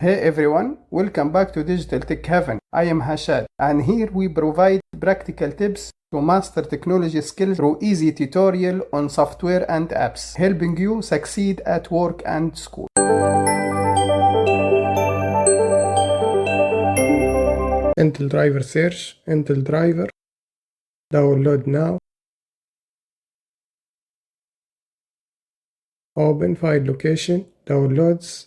Hey everyone, welcome back to Digital Tech Heaven. I am Hashad, and here we provide practical tips to master technology skills through easy tutorial on software and apps, helping you succeed at work and school. Intel driver search, Intel driver, download now, open file location, downloads,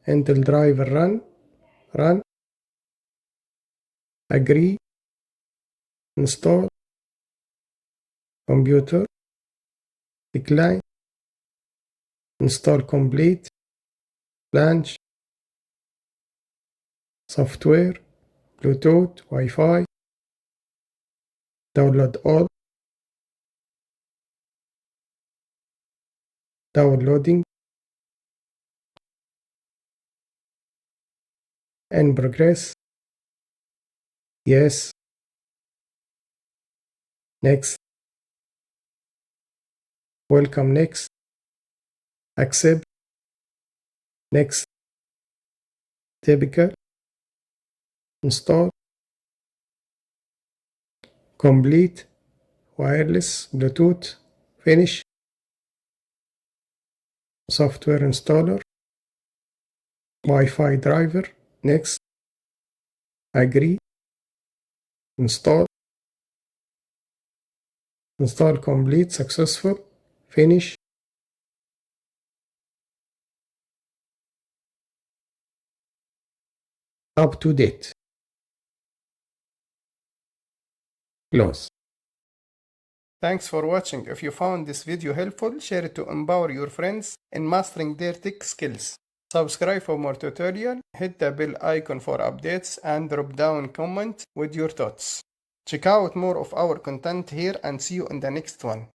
Intel driver run, agree, install, computer, decline, install complete, launch, software, Bluetooth, Wi-Fi, download all, downloading, in progress, yes, next, welcome next, accept, next, typical, install, complete, wireless, Bluetooth, finish, software installer, Wi-Fi driver, next, agree, install complete, successful, finish, up to date, close. Thanks for watching. If you found this video helpful, share it to empower your friends in mastering their tech skills. Subscribe for more tutorial, hit the bell icon for updates, and drop down comment with your thoughts. Check out more of our content here and see you in the next one.